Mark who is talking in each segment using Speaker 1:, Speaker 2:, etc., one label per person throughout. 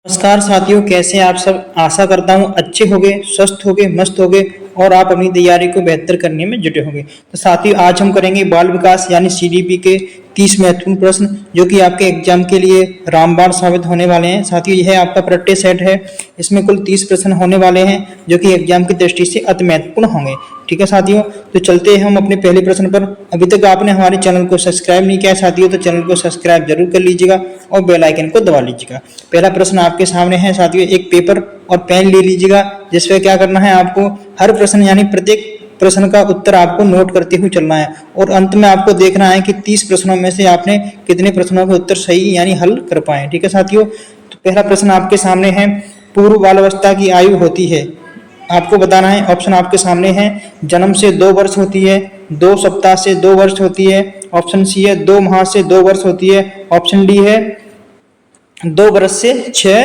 Speaker 1: नमस्कार साथियों, कैसे हैं आप सब। आशा करता हूँ अच्छे होंगे, स्वस्थ होंगे, मस्त होंगे और आप अपनी तैयारी को बेहतर करने में जुटे होंगे। तो साथियों, आज हम करेंगे बाल विकास यानी सीडीपी के 30 महत्वपूर्ण प्रश्न जो कि आपके एग्जाम के लिए रामबाण साबित होने वाले हैं। साथियों, यह आपका प्रैक्टिस सेट है। इसमें कुल 30 प्रश्न होने वाले हैं जो कि एग्जाम की दृष्टि से अति महत्वपूर्ण होंगे। ठीक है साथियों, तो चलते हैं हम अपने पहले प्रश्न पर। अभी तक आपने हमारे चैनल को सब्सक्राइब नहीं किया है साथियों, तो चैनल को सब्सक्राइब जरूर कर लीजिएगा और बेल आइकन को दबा लीजिएगा। पहला प्रश्न आपके सामने है साथियों। एक पेपर और पेन ले लीजिएगा, जिसमें क्या करना है, आपको हर प्रश्न यानी प्रत्येक प्रश्न का उत्तर आपको नोट करते हुए चलना है और अंत में आपको देखना है कि 30 प्रश्नों में से आपने कितने प्रश्नों के उत्तर सही यानी हल कर पाए। ठीक है साथियों, तो पहला प्रश्न आपके सामने है, पूर्व बालावस्था की आयु होती है। आपको बताना है, ऑप्शन आपके सामने है, जन्म से 2 वर्ष होती है, 2 सप्ताह से 2 वर्ष होती है, ऑप्शन सी है 2 माह से 2 वर्ष होती है, ऑप्शन डी है 2 वर्ष से 6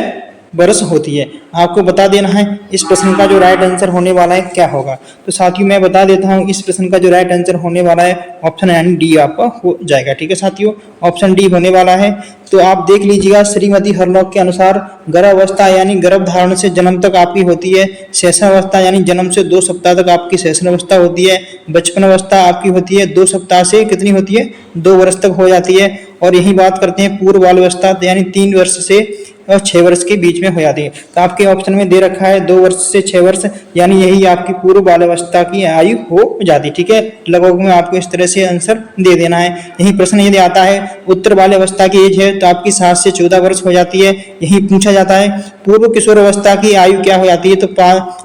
Speaker 1: वर्ष होती है। आपको बता देना है इस प्रश्न का जो राइट आंसर होने वाला है क्या होगा। तो साथियों, मैं बता देता हूं इस प्रश्न का जो राइट आंसर होने वाला है ऑप्शन यानी डी आपका हो जाएगा। ठीक है साथियों, ऑप्शन डी होने वाला है। तो आप देख लीजिएगा, श्रीमती हरनॉक के अनुसार गर्भावस्था यानी गर्भधारण से जन्म तक आपकी होती है, शेषावस्था यानी जन्म से 2 सप्ताह तक आपकी शेषावस्था होती है, बचपन अवस्था आपकी होती है 2 सप्ताह से कितनी होती है, 2 वर्ष तक हो जाती है। और यही बात करते हैं पूर्व बालावस्था यानी 3 वर्ष से और 6 वर्ष के बीच में हो जाती है। तो आपके ऑप्शन में दे रखा है 2 वर्ष से 6 वर्ष, यानी यही आपकी पूर्व बालावस्था की आयु हो जाती। ठीक है, लगभग में आपको इस तरह से आंसर दे देना है। यही प्रश्न यदि आता है उत्तर बाल्यावस्था की एज है तो आपकी 7 से 14 वर्ष हो जाती है। यही पूछा जाता है पूर्व किशोर अवस्था की आयु क्या हो जाती है, तो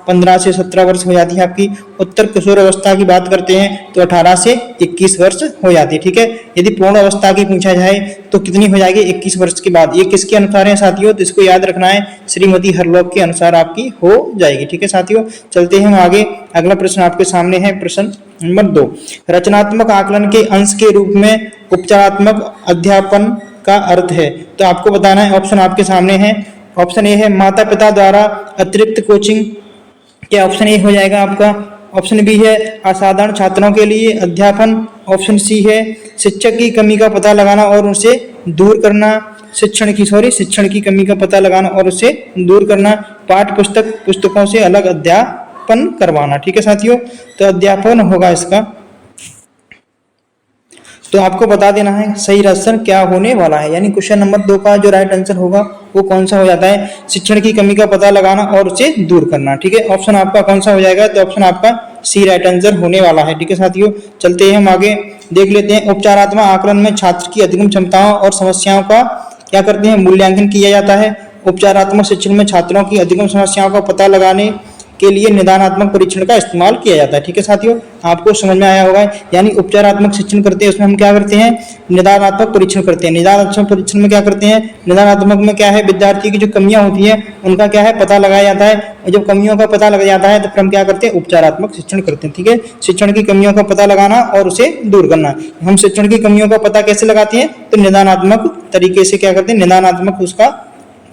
Speaker 1: 15 से 17 वर्ष हो जाती है आपकी। उत्तर किशोर अवस्था की बात करते हैं तो 18 से 21 वर्ष हो जाती है। ठीक है, यदि पूर्ण अवस्था की पूछा जाए तो कितनी हो जाएगी, 21 वर्ष के बाद। ये किसके अनुसार है साथियों, तो इसको याद रखना है, श्रीमती हरनॉक के अनुसार आपकी हो जाएगी। ठीक है साथियों, चलते हैं हम आगे। अगला प्रश्न आपके सामने है, प्रश्न नंबर 2। रचनात्मक आकलन के अंश के रूप में उपचारात्मक अध्यापन का अर्थ है। तो आपको बताना है, ऑप्शन आपके सामने है। ऑप्शन ए है माता पिता द्वारा अतिरिक्त कोचिंग, क्या ऑप्शन ए हो जाएगा आपका। ऑप्शन बी है असाधारण छात्रों के लिए अध्यापन, ऑप्शन सी है शिक्षक की कमी का पता लगाना और उसे दूर करना, शिक्षण की कमी का पता लगाना और उसे दूर करना, पाठ्य पुस्तकों से अलग अध्यापन करवाना। ठीक है साथियों, तो अध्यापन होगा इसका। तो आपको बता देना है सही आंसर क्या होने वाला है, यानी क्वेश्चन नंबर 2 का जो राइट आंसर होगा वो कौन सा हो जाता है, शिक्षण की कमी का पता लगाना और उसे दूर करना। ठीक है, ऑप्शन आपका कौन सा हो जाएगा, तो ऑप्शन आपका सी राइट आंसर होने वाला है। ठीक है साथियों, चलते हैं हम आगे, देख लेते हैं। उपचारात्मक आकलन में छात्र की अधिगम क्षमताओं और समस्याओं का क्या करते हैं, मूल्यांकन किया जाता है। उपचारात्मक शिक्षण में छात्रों की अधिगम समस्याओं का पता लगाने के लिए निदानात्मक परीक्षण का इस्तेमाल किया जाता है। ठीक है साथियों, आपको समझ में आया होगा, यानी उपचारात्मक शिक्षण करते हैं उसमें हम क्या करते हैं, निदानात्मक परीक्षण करते हैं। निदानात्मक परीक्षण में क्या करते हैं, निदानात्मक में क्या है, विद्यार्थी की जो कमियां होती है उनका क्या है पता लगाया जाता है, और जब कमियों का पता लग जाता है तो फिर हम क्या करते हैं, उपचारात्मक शिक्षण करते हैं। ठीक है, शिक्षण की कमियों का पता लगाना और उसे दूर करना। हम शिक्षण की कमियों का पता कैसे लगाते हैं, तो निदानात्मक तरीके से क्या करते हैं, निदानात्मक उसका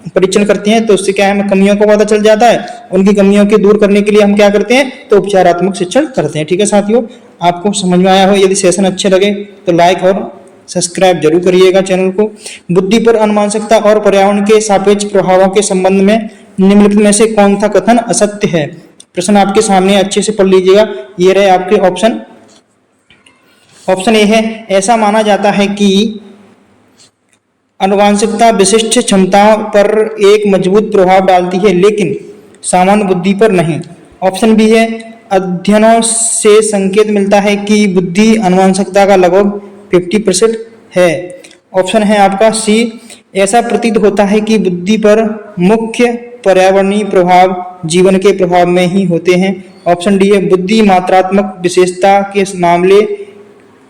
Speaker 1: परीक्षण करते हैं। तो उससे क्या है, हमें कमियों को पता चल जाता है, उनकी कमियों के दूर करने के लिए हम क्या करते हैं, तो उपचारात्मक शिक्षण करते हैं। ठीक है साथियों, आपको समझ में आया हो। यदि सेशन अच्छे लगे तो लाइक और सब्सक्राइब जरूर करिएगा चैनल को। बुद्धि पर अनुवांशिकता और पर्यावरण के सापेक्ष प्रभावों के संबंध में निम्नलिखित में से कौन सा कथन असत्य है। प्रश्न आपके सामने, अच्छे से पढ़ लीजिएगा। ये रहे आपके ऑप्शन। ऑप्शन ए है ऐसा माना जाता है कि अनुवांशिकता विशिष्ट क्षमताओं पर एक मजबूत प्रभाव डालती है लेकिन सामान्य बुद्धि पर नहीं। ऑप्शन बी है अध्ययनों से संकेत मिलता है कि बुद्धि अनुवांशिकता का लगभग 50% है। ऑप्शन है आपका सी, ऐसा प्रतीत होता है कि बुद्धि पर मुख्य पर्यावरणीय प्रभाव जीवन के प्रभाव में ही होते हैं। ऑप्शन डी है बुद्धि मात्रात्मक विशेषता के मामले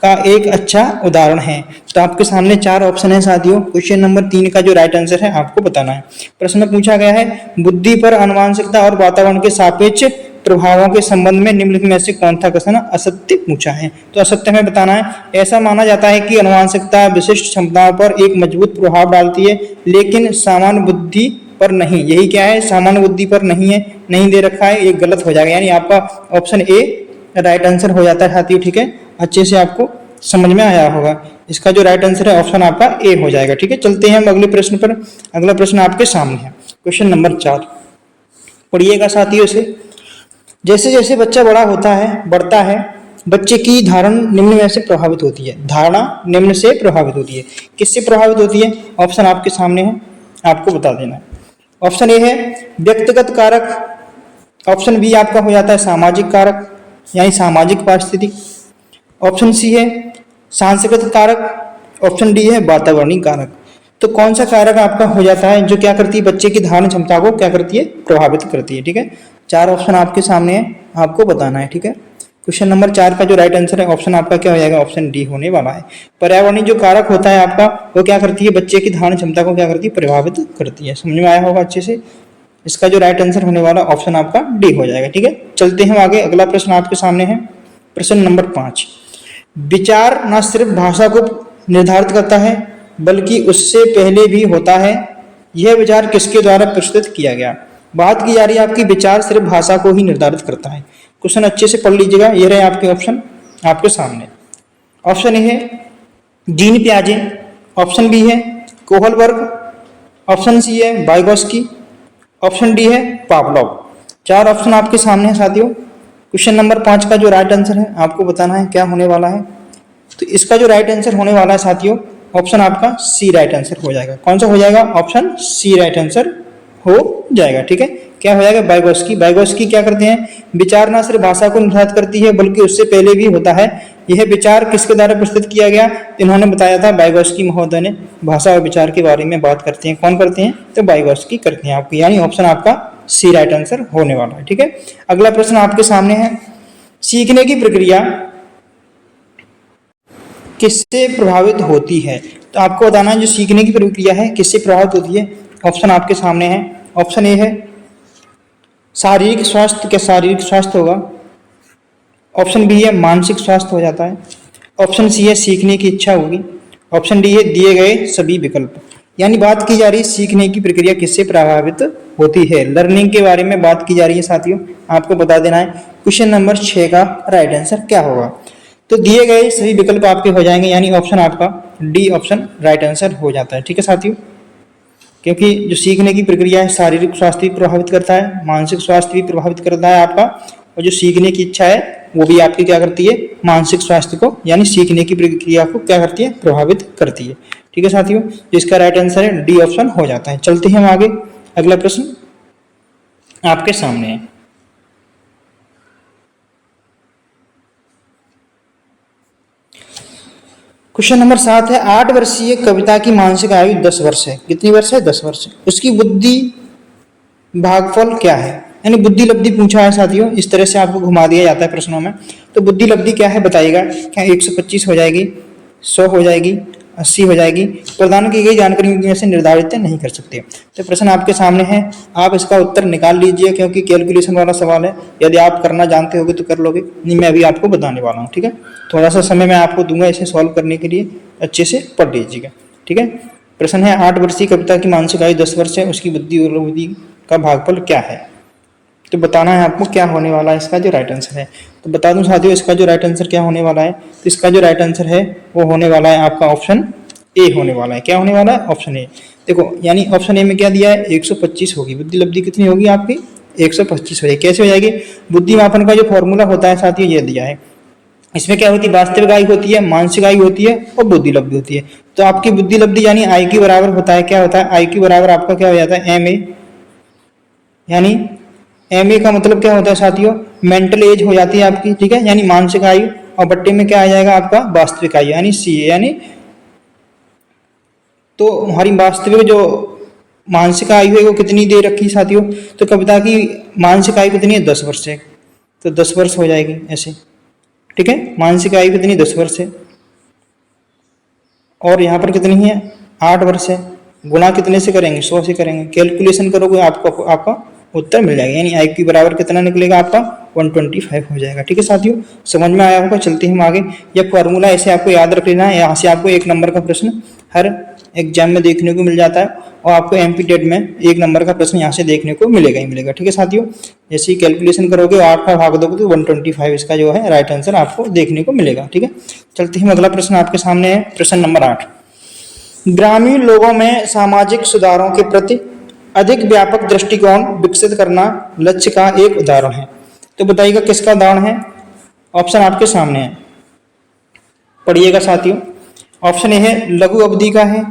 Speaker 1: का एक अच्छा उदाहरण है। तो आपके सामने 4 ऑप्शन है साथियों। क्वेश्चन नंबर 3 का जो राइट आंसर है आपको बताना है। प्रश्न में पूछा गया है बुद्धि पर अनुवांशिकता और वातावरण के सापेक्ष प्रभावों के संबंध में निम्नलिखित में से कौन सा कथन असत्य पूछा है। तो असत्य में बताना है, ऐसा माना जाता है कि अनुवांशिकता विशिष्ट क्षमताओं पर एक मजबूत प्रभाव डालती है लेकिन सामान्य बुद्धि पर नहीं। यही क्या है, सामान्य बुद्धि पर नहीं है, नहीं दे रखा है, ये गलत हो जाएगा, यानी आपका ऑप्शन ए राइट आंसर हो जाता है साथियों। ठीक है, अच्छे से आपको समझ में आया होगा। इसका जो राइट आंसर है ऑप्शन आपका ए हो जाएगा। ठीक है, चलते हैं हम अगले प्रश्न पर। अगला प्रश्न आपके सामने है। क्वेश्चन नंबर 4 पढ़िएगा साथियों इसे। जैसे जैसे बच्चा बड़ा होता है, बढ़ता है, बच्चे की धारणा निम्न में से प्रभावित होती है। धारणा निम्न से प्रभावित होती है। किससे प्रभावित होती है? ऑप्शन आपके सामने है, आपको बता देना है। ऑप्शन ए है व्यक्तिगत कारक। ऑप्शन बी आपका हो जाता है सामाजिक कारक यानी सामाजिक पारिस्थितिक। ऑप्शन सी है सांस्कृतिक कारक। ऑप्शन डी है वातावरणीय कारक। तो कौन सा कारक आपका हो जाता है जो क्या करती है? बच्चे की धारण क्षमता को क्या करती है? प्रभावित करती है। ठीक है, 4 ऑप्शन आपके सामने है, आपको बताना है। ठीक है, क्वेश्चन नंबर 4 का जो राइट आंसर है ऑप्शन आपका क्या हो जाएगा? ऑप्शन डी होने वाला है। पर्यावरणीय जो कारक होता है आपका, वो क्या करती है? बच्चे की धारण क्षमता को क्या करती है? प्रभावित करती है। समझ में आया होगा अच्छे से। इसका जो राइट आंसर होने वाला ऑप्शन आपका डी हो जाएगा। ठीक है, चलते हैं आगे। अगला प्रश्न आपके सामने है, प्रश्न नंबर 5। विचार न सिर्फ भाषा को निर्धारित करता है बल्कि उससे पहले भी होता है। यह विचार किसके द्वारा प्रस्तुत किया गया? बात की जा रही है आपकी विचार सिर्फ भाषा को ही निर्धारित करता है। क्वेश्चन अच्छे से पढ़ लीजिएगा। ये रहे आपके ऑप्शन आपके सामने। ऑप्शन ए है जीन पियाजे। ऑप्शन बी है कोहलबर्ग। ऑप्शन सी है वाइगोस्की। ऑप्शन डी है पावलोव। 4 ऑप्शन आपके सामने है साथियों। क्वेश्चन नंबर 5 का जो राइट आंसर है आपको बताना है क्या होने वाला है। तो इसका जो राइट आंसर होने वाला है साथियों, ऑप्शन आपका सी राइट आंसर हो जाएगा। कौन सा हो जाएगा? ऑप्शन सी राइट आंसर हो जाएगा। ठीक है, क्या हो जाएगा? वाइगोस्की। वाइगोस्की क्या करते हैं? विचार न सिर्फ भाषा को निर्धारित करती है बल्कि उससे पहले भी होता है। यह विचार किसके द्वारा प्रस्तुत किया गया? इन्होंने बताया था, वाइगोस्की महोदय ने भाषा और विचार के बारे में बात करते हैं। कौन करते हैं? तो वाइगोस्की करते हैं आपकी, यानी ऑप्शन आपका सी राइट आंसर होने वाला है। ठीक है, अगला प्रश्न आपके सामने है, सीखने की प्रक्रिया किससे प्रभावित होती है? तो आपको बताना है जो सीखने की प्रक्रिया है किससे प्रभावित होती है। ऑप्शन आपके सामने है। ऑप्शन ए है शारीरिक स्वास्थ्य। क्या शारीरिक स्वास्थ्य होगा? ऑप्शन बी है मानसिक स्वास्थ्य हो जाता है। ऑप्शन सी है सीखने की इच्छा होगी। ऑप्शन डी है दिए गए सभी विकल्प। यानी बात की जा रही है सीखने की प्रक्रिया किससे प्रभावित होती है। लर्निंग के बारे में बात की जा रही है साथियों, आपको बता देना है क्वेश्चन नंबर 6 का राइट आंसर क्या होगा। तो दिए गए सभी विकल्प आपके हो जाएंगे, यानी ऑप्शन आपका डी ऑप्शन राइट आंसर हो जाता है। ठीक है साथियों, क्योंकि जो सीखने की प्रक्रिया है शारीरिक स्वास्थ्य भी प्रभावित करता है, मानसिक स्वास्थ्य भी प्रभावित करता है आपका, और जो सीखने की इच्छा है वो भी आपकी क्या करती है? मानसिक स्वास्थ्य को यानी सीखने की प्रक्रिया को क्या करती है? प्रभावित करती है। ठीक है साथियों, जिसका राइट आंसर है डी ऑप्शन हो जाता है। चलते हैं हम आगे। अगला प्रश्न आपके सामने है, क्वेश्चन नंबर 7 है, 8 वर्षीय कविता की मानसिक आयु 10 वर्ष है। कितनी वर्ष है? 10 वर्ष। उसकी बुद्धि भागफल क्या है? यानी बुद्धि लब्धि पूछा है साथियों, इस तरह से आपको घुमा दिया जाता है प्रश्नों में। तो बुद्धि लब्धि क्या है बताइएगा। क्या 125 हो जाएगी, 100 हो जाएगी, 80 हो जाएगी? प्रदान की गई जानकारी में से निर्धारित नहीं कर सकते। तो प्रश्न आपके सामने है, आप इसका उत्तर निकाल लीजिए क्योंकि कैलकुलेशन वाला सवाल है। यदि आप करना जानते होगे तो कर लोगे, नहीं मैं अभी आपको बताने वाला हूँ। ठीक है, थोड़ा सा समय मैं आपको दूंगा इसे सॉल्व करने के लिए, अच्छे से पढ़ लीजिएगा। ठीक है, प्रश्न है 8 वर्षीय कविता की मानसिक आयु 10 वर्ष है, उसकी बुद्धि और बुद्धि का भागफल क्या है? तो बताना है आपको क्या होने वाला है इसका जो राइट आंसर है। तो बता दूं साथियों इसका जो राइट आंसर क्या होने वाला है। तो इसका जो राइट आंसर है वो होने वाला है आपका ऑप्शन ए होने वाला है। क्या होने वाला है? Option A. देखो यानी ऑप्शन ए में क्या दिया है? 125 होगी। बुद्धि लब्धि कितनी होगी आपकी? 125 हो जाएगी। कैसे हो जाएगी? बुद्धि मापन का जो फॉर्मूला होता है साथियों ये दिया है। इसमें क्या होती है? वास्तविक आयु होती है, मानसिक आयु होती है और बुद्धि लब्धि होती है। तो आपकी बुद्धि लब्धि यानी आई के बराबर होता है। क्या होता है? आई के बराबर आपका क्या हो जाता है? M A. यानी एम ए का मतलब क्या होता है साथियों? मेंटल एज हो जाती है आपकी। ठीक है, यानी मानसिक आयु, और बट्टे में क्या आ जाएगा आपका? वास्तविक आयु यानी सी ए। यानी तो हमारी वास्तविक जो मानसिक आयु है वो कितनी दे रखी साथियों? तो कविता की मानसिक आयु कितनी है? 10 वर्ष है। तो 10 वर्ष हो जाएगी ऐसे। ठीक है, मानसिक आयु कितनी? 10 वर्ष है। और यहाँ पर कितनी है? 8 वर्ष है। गुणा कितने से करेंगे? 100 से करेंगे। कैलकुलेशन करोगे आपको आपका उत्तर मिल जाएगा, यानी आई क्यू बराबर कितना निकलेगा आपका? 125 हो जाएगा। ठीक है साथियों, समझ में आया होगा। चलते हैं हम आगे। यह फॉर्मूला ऐसे आपको याद रख लेना है। यहाँ से आपको 1 नंबर का प्रश्न हर एग्जाम में देखने को मिल जाता है, और आपको एमपी टेट में 1 नंबर का प्रश्न यहाँ से देखने को मिलेगा ही मिलेगा। ठीक है साथियों, जैसे ही कैलकुलेशन करोगे 8 का भाग दोगे तो 125 इसका जो है राइट आंसर आपको देखने को मिलेगा। ठीक है, चलते हैं अगला प्रश्न आपके सामने है, प्रश्न नंबर 8। ग्रामीण लोगों में सामाजिक सुधारों के प्रति अधिक व्यापक दृष्टिकोण विकसित करना लक्ष्य का एक उदाहरण है। तो बताइएगा किसका उदाहरण है? ऑप्शन आपके सामने है, पढ़िएगा साथियों। ऑप्शन ए है लघु अवधि का है,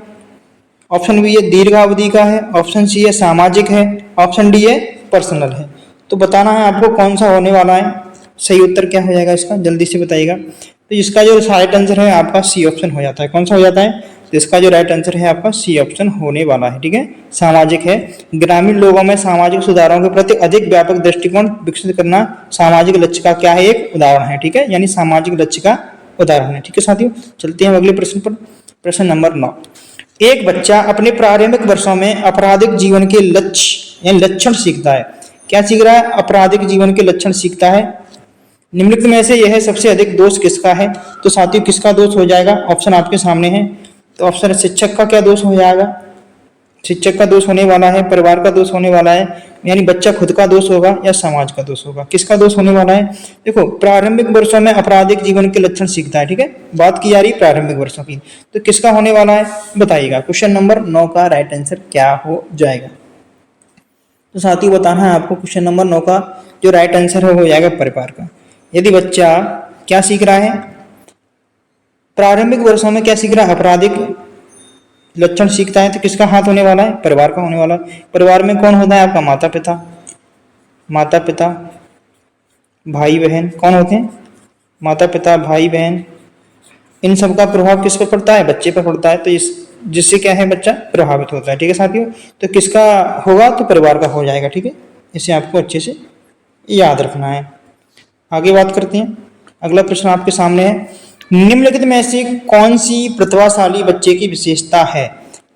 Speaker 1: ऑप्शन बी है दीर्घ अवधि का है, ऑप्शन सी है सामाजिक है, ऑप्शन डी है पर्सनल है। तो बताना है आपको कौन सा होने वाला है, सही उत्तर क्या हो जाएगा इसका, जल्दी से बताइएगा। तो इसका जो राइट आंसर है आपका सी ऑप्शन हो जाता है। कौन सा हो जाता है? तो इसका जो राइट आंसर है आपका सी ऑप्शन होने वाला है। ठीक है, सामाजिक है। ग्रामीण लोगों में सामाजिक सुधारों के प्रति अधिक व्यापक दृष्टिकोण विकसित करना सामाजिक लक्ष्य का क्या है? एक उदाहरण है। ठीक है, यानी सामाजिक लक्ष्य का उदाहरण है। ठीक है साथियों, चलते हैं अगले प्रश्न पर। प्रश्न नंबर 9। एक बच्चा अपने प्रारंभिक वर्षों में आपराधिक जीवन के लक्ष्य यानी लक्षण सीखता है। क्या सीख रहा है? आपराधिक जीवन के लक्षण सीखता है। निम्नलिखित में से यह सबसे अधिक दोष किसका है? तो साथियों किसका दोष हो जाएगा? ऑप्शन आपके सामने है। तो ऑप्शन शिक्षक का क्या दोष हो जाएगा? शिक्षक का दोष होने वाला है, परिवार का दोष होने वाला है, यानी बच्चा खुद का दोष होगा या समाज का दोष होगा। किसका दोष होने वाला है? देखो, प्रारंभिक वर्षों में आपराधिक जीवन के लक्षण सीखता है। ठीक है, बात की जा रही प्रारंभिक वर्षों की, तो किसका होने वाला है बताइएगा। क्वेश्चन नंबर 9 का राइट आंसर क्या हो जाएगा? तो साथियों बताना है आपको क्वेश्चन नंबर 9 का जो राइट आंसर है वो हो जाएगा परिवार का। यदि बच्चा क्या सीख रहा है? प्रारंभिक वर्षों में क्या सीख रहा है? आपराधिक लक्षण सीखता है, तो किसका हाथ होने वाला है? परिवार का होने वाला है। परिवार में कौन होता है आपका? माता पिता, माता पिता, भाई बहन। कौन होते हैं? माता पिता, भाई बहन। इन सब का प्रभाव किस पर पड़ता है? बच्चे पर पड़ता है। तो इस जिससे क्या है बच्चा प्रभावित होता है। ठीक है साथियों, तो किसका होगा? तो परिवार का हो जाएगा। ठीक है, इसे आपको अच्छे से याद रखना है। आगे बात करते हैं। अगला प्रश्न आपके सामने है, निम्नलिखित में से कौन सी प्रतिभाशाली बच्चे की विशेषता है?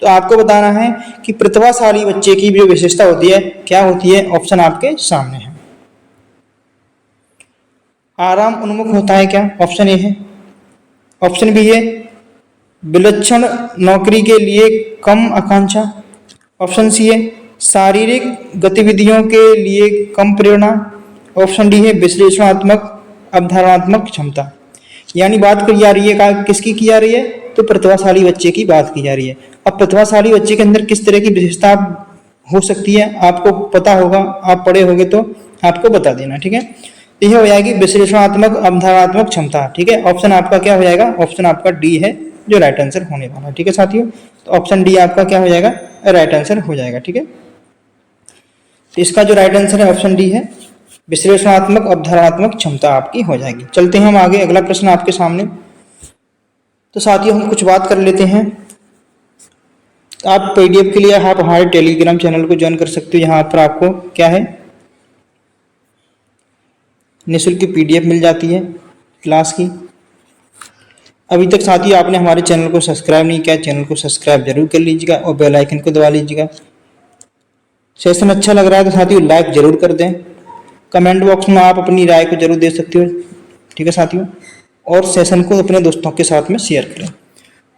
Speaker 1: तो आपको बताना है कि प्रतिभाशाली बच्चे की जो विशेषता होती है क्या होती है। ऑप्शन आपके सामने है। आराम उन्मुख होता है क्या? ऑप्शन ए है। ऑप्शन बी है विलक्षण नौकरी के लिए कम आकांक्षा। ऑप्शन सी है शारीरिक गतिविधियों के लिए कम प्रेरणा। ऑप्शन डी है विश्लेषणात्मक अवधारणात्मक क्षमता। यानी बात की जा रही है किसकी की जा रही है? तो प्रतिभाशाली बच्चे की बात की जा रही है। अब प्रतिभाशाली बच्चे के अंदर किस तरह की विशेषता हो सकती है आपको पता होगा, आप पढ़े होंगे तो आपको बता देना। ठीक है, तो यह हो जाएगी विश्लेषणात्मक अवधारणात्मक क्षमता। ठीक है, ऑप्शन आपका क्या हो जाएगा? ऑप्शन आपका डी है जो राइट आंसर होने वाला है। ठीक है साथियों, तो ऑप्शन डी आपका क्या हो जाएगा? राइट आंसर हो जाएगा। ठीक है, तो इसका जो राइट आंसर है ऑप्शन डी है, विश्लेषणात्मक अवधारणात्मक क्षमता आपकी हो जाएगी। चलते हैं हम आगे। अगला प्रश्न आपके सामने। तो साथियों हम कुछ बात कर लेते हैं। आप पीडीएफ के लिए आप हमारे टेलीग्राम चैनल को ज्वाइन कर सकते हो। यहाँ पर आपको क्या है निःशुल्क पीडीएफ मिल जाती है क्लास की। अभी तक साथियों आपने हमारे चैनल को सब्सक्राइब नहीं किया, चैनल को सब्सक्राइब जरूर कर लीजिएगा और बेल आइकन को दबा लीजिएगा। सेशन अच्छा लग रहा है तो साथियों लाइक जरूर कर दें। कमेंट बॉक्स में आप अपनी राय को जरूर दे सकते हो। ठीक है साथियों, और सेशन को अपने दोस्तों के साथ में शेयर करें।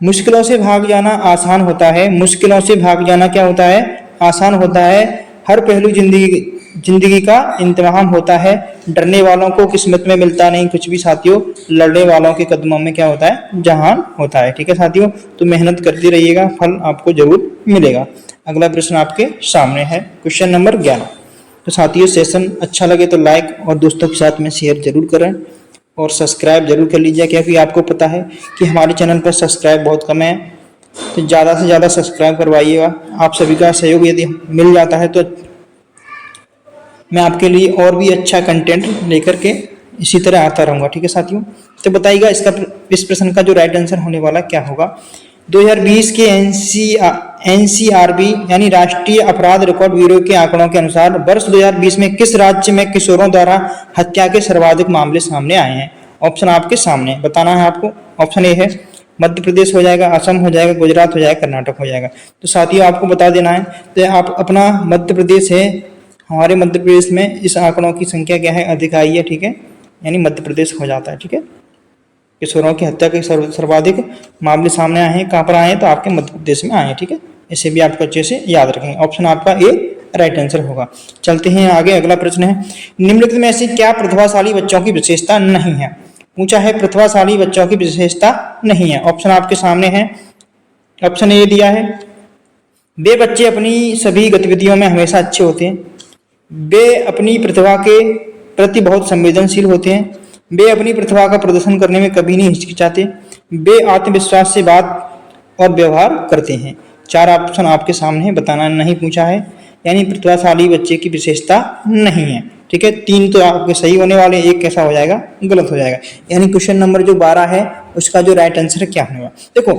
Speaker 1: मुश्किलों से भाग जाना आसान होता है। मुश्किलों से भाग जाना क्या होता है? आसान होता है। हर पहलू जिंदगी का इम्तिहान होता है। डरने वालों को किस्मत में मिलता नहीं कुछ भी साथियों, लड़ने वालों के कदमों में क्या होता है? जहान होता है। ठीक है साथियों, तो मेहनत करते रहिएगा, फल आपको जरूर मिलेगा। अगला प्रश्न आपके सामने है क्वेश्चन नंबर 11। तो साथियों सेशन अच्छा लगे तो लाइक और दोस्तों के साथ में शेयर जरूर करें और सब्सक्राइब जरूर कर लीजिए, क्योंकि आपको पता है कि हमारे चैनल पर सब्सक्राइब बहुत कम है। तो ज़्यादा से ज़्यादा सब्सक्राइब करवाइएगा। आप सभी का सहयोग यदि मिल जाता है तो मैं आपके लिए और भी अच्छा कंटेंट लेकर के इसी तरह आता रहूँगा। ठीक है साथियों, तो बताइएगा इस प्रश्न का जो राइट आंसर होने वाला क्या होगा। 2020 के एनसीआरबी यानी राष्ट्रीय अपराध रिकॉर्ड ब्यूरो के आंकड़ों के अनुसार वर्ष 2020 में किस राज्य में किशोरों द्वारा हत्या के सर्वाधिक मामले सामने आए हैं? ऑप्शन आपके सामने बताना है आपको। ऑप्शन ए है मध्य प्रदेश हो जाएगा, असम हो जाएगा, गुजरात हो जाएगा, कर्नाटक हो जाएगा। तो साथियों आपको बता देना है, तो आप अपना मध्य प्रदेश है, हमारे मध्य प्रदेश में इस आंकड़ों की संख्या क्या है? अधिक आई है। ठीक है, यानी मध्य प्रदेश हो जाता है। ठीक है, किशोरों की हत्या के सर्वाधिक मामले सामने आए हैं। कहाँ पर आए हैं? तो आपके मध्य प्रदेश में आए हैं। ठीक है, इसे भी आपको अच्छे से याद रखेंगे। ऑप्शन आपका ए राइट आंसर होगा। चलते हैं आगे। अगला प्रश्न है, निम्नलिखित में से क्या प्रतिभाशाली बच्चों की विशेषता नहीं है? पूछा है प्रतिभाशाली बच्चों की विशेषता नहीं है। ऑप्शन आपके सामने है। ऑप्शन ए दिया है वे बच्चे अपनी सभी गतिविधियों में हमेशा अच्छे होते हैं। वे अपनी प्रतिभा के प्रति बहुत संवेदनशील होते हैं। वे अपनी प्रतिभा का प्रदर्शन करने में कभी नहीं हिचकिचाते। वे आत्मविश्वास से बात और व्यवहार करते हैं। चार ऑप्शन आपके सामने बताना नहीं पूछा है, यानी प्रतिभाशाली बच्चे की विशेषता नहीं है। ठीक है, तीन तो आपके सही होने वाले, एक कैसा हो जाएगा, गलत हो जाएगा। यानी क्वेश्चन नंबर जो 12 है उसका जो राइट आंसर क्या होगा, देखो,